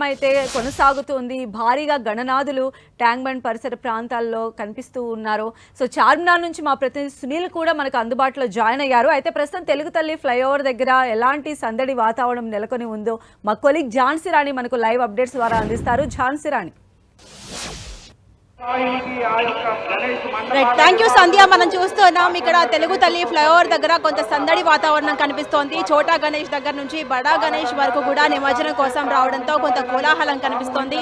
అయితే కొనసాగుతుంది. భారీగా గణనాథులు ట్యాంక్ బండ్ పరిసర ప్రాంతాల్లో కనిపిస్తూ ఉన్నారు. సో చార్మినార్ నుంచి మా ప్రతినిధి సునీల్ కూడా మనకు అందుబాటులో జాయిన్ అయ్యారు. అయితే ప్రస్తుతం తెలుగు తల్లి ఫ్లైఓవర్ దగ్గర ఎలాంటి సందడి వాతావరణం నెలకొని ఉందో మా కొలీగ్ ఝాన్సీ రాణి మనకు లైవ్ అప్డేట్స్ ద్వారా అందిస్తారు. ఝాన్సీ రాణి. థ్యాంక్ యూ సంధ్య. మనం చూస్తున్నాం ఇక్కడ తెలుగు తల్లి ఫ్లైఓవర్ దగ్గర కొంత సందడి వాతావరణం కనిపిస్తోంది. చోటా గణేష్ దగ్గర నుంచి బడా గణేష్ వరకు కూడా నిమజ్జనం కోసం రావడంతో కొంత కోలాహలం కనిపిస్తోంది.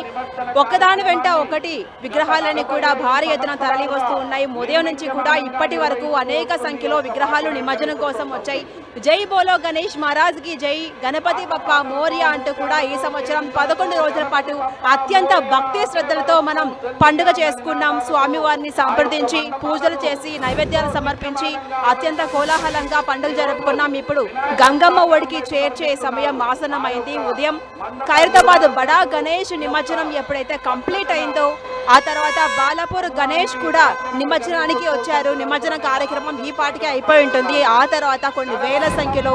ఒక్కదాని వెంట ఒకటి విగ్రహాలని కూడా భారీ ఎత్తున తరలి వస్తూ ఉన్నాయి. ఉదయం నుంచి కూడా ఇప్పటి వరకు అనేక సంఖ్యలో విగ్రహాలు నిమజ్జనం కోసం వచ్చాయి. జై బోలో గణేష్ మహారాజ్ కి జై, గణపతి బప్పా మోరియా అంటూ కూడా ఈ సంవత్సరం 11 రోజుల పాటు అత్యంత భక్తి శ్రద్ధలతో మనం పండుగ చేసుకున్నాం. స్వామివారిని సంప్రదించి పూజలు చేసి నైవేద్యాలు సమర్పించి అత్యంత కోలాహలంగా పండుగ జరుపుకున్నాం. ఇప్పుడు గంగమ్మ ఒడికి చేర్చే సమయం ఆసన్నమైంది. ఉదయం ఖైరతాబాద్ బడా గణేష్ నిమజ్జనం ఎప్పుడైతే కంప్లీట్ అయిందో ఆ తర్వాత బాలాపూర్ గణేష్ కూడా నిమజ్జనానికి వచ్చారు. నిమజ్జన కార్యక్రమం ఈ పాటికి అయిపోయి ఉంటుంది. ఆ తర్వాత కొన్ని వేల సంఖ్యలో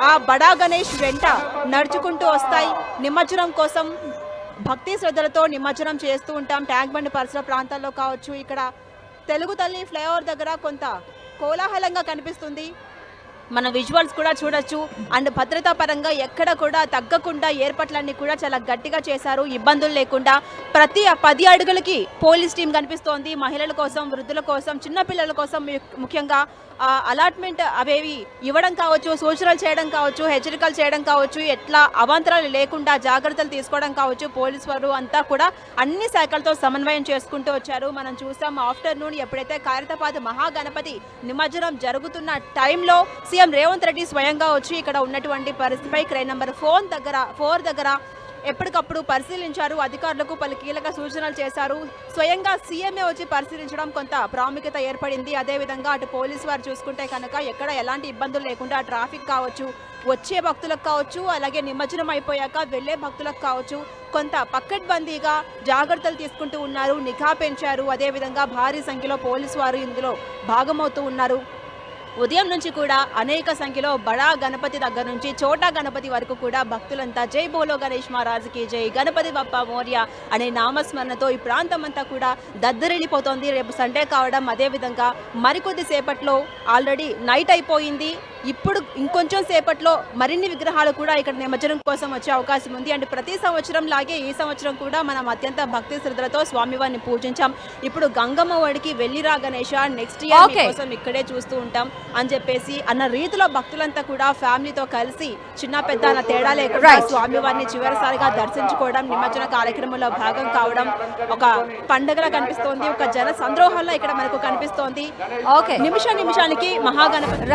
ఆ బడా గణేష్ వెంట నడుచుకుంటూ వస్తాయి. నిమజ్జనం కోసం భక్తి శ్రద్ధలతో నిమజ్జనం చేస్తూ ఉంటాం. ట్యాంక్ బండ్ పరిసర ప్రాంతాల్లో కావచ్చు, ఇక్కడ తెలుగు తల్లి ఫ్లైఓవర్ దగ్గర కొంత కోలాహలంగా కనిపిస్తుంది. మన విజువల్స్ కూడా చూడొచ్చు. అండ్ భద్రతా పరంగా ఎక్కడ కూడా తగ్గకుండా ఏర్పాట్లన్నీ కూడా చాలా గట్టిగా చేశారు. ఇబ్బందులు లేకుండా ప్రతి 10 అడుగులకి పోలీస్ టీం కనిపిస్తోంది. మహిళల కోసం, వృద్ధుల కోసం, చిన్నపిల్లల కోసం ముఖ్యంగా అలాట్మెంట్ అవేవి ఇవ్వడం కావచ్చు, సూచనలు చేయడం కావచ్చు, హెచ్చరికలు చేయడం కావచ్చు, ఎట్లా అవాంతరాలు లేకుండా జాగ్రత్తలు తీసుకోవడం కావచ్చు, పోలీసు వారు అంతా కూడా అన్ని శాఖలతో సమన్వయం చేసుకుంటూ వచ్చారు. మనం చూసాం ఆఫ్టర్నూన్ ఎప్పుడైతే ఖైరతాబాద్ మహాగణపతి నిమజ్జనం జరుగుతున్న టైంలో సీఎం రేవంత్ రెడ్డి స్వయంగా వచ్చి ఇక్కడ ఉన్నటువంటి పరిస్థితిపై క్రైన్ నెంబర్ 4 దగ్గర ఎప్పటికప్పుడు పరిశీలించారు. అధికారులకు పలు కీలక సూచనలు చేశారు. స్వయంగా సీఎంఏ వచ్చి పరిశీలించడం కొంత ప్రాముఖ్యత ఏర్పడింది. అదేవిధంగా అటు పోలీసు వారు చూసుకుంటే కనుక ఎక్కడ ఎలాంటి ఇబ్బందులు లేకుండా ట్రాఫిక్ కావచ్చు, వచ్చే భక్తులకు కావచ్చు, అలాగే నిమజ్జనం అయిపోయాక వెళ్లే భక్తులకు కావచ్చు కొంత పక్కడ్బందీగా జాగ్రత్తలు తీసుకుంటూ ఉన్నారు. నిఘా పెంచారు. అదేవిధంగా భారీ సంఖ్యలో పోలీసు వారు ఇందులో భాగమవుతూ ఉన్నారు. ఉదయం నుంచి కూడా అనేక సంఖ్యలో బడా గణపతి దగ్గర నుంచి చోటా గణపతి వరకు కూడా భక్తులంతా జై బోలో గణేష్ మహారాజ్కి జై, గణపతి బప్పా మోరియా అనే నామస్మరణతో ఈ ప్రాంతం అంతా కూడా దద్దరిల్లిపోతోంది. రేపు సండే కావడం, అదేవిధంగా మరికొద్ది సేపట్లో ఆల్రెడీ నైట్ అయిపోయింది. ఇప్పుడు ఇంకొంచెం సేపట్లో మరిన్ని విగ్రహాలు కూడా ఇక్కడ నిమజ్జనం కోసం వచ్చే అవకాశం ఉంది. అండ్ ప్రతి సంవత్సరం లాగే ఈ సంవత్సరం కూడా మనం అత్యంత భక్తి శ్రద్ధలతో స్వామివారిని పూజించాం. ఇప్పుడు గంగమ్మ ఒడికి వెళ్ళిరా గణేష, నెక్స్ట్ ఇయర్ కోసం ఇక్కడే చూస్తూ ఉంటాం అని చెప్పేసి అన్న రీతిలో భక్తులంతా కూడా ఫ్యామిలీతో కలిసి చిన్న పెద్ద అన్న తేడా లేకుండా స్వామివారిని చివరిసారిగా దర్శించుకోవడం, నిమజ్జన కార్యక్రమంలో భాగం కావడం ఒక పండుగలా కనిపిస్తోంది. ఒక జన సంద్రోహంలో ఇక్కడ మనకు కనిపిస్తోంది. నిమిషానికి మహాగణపతి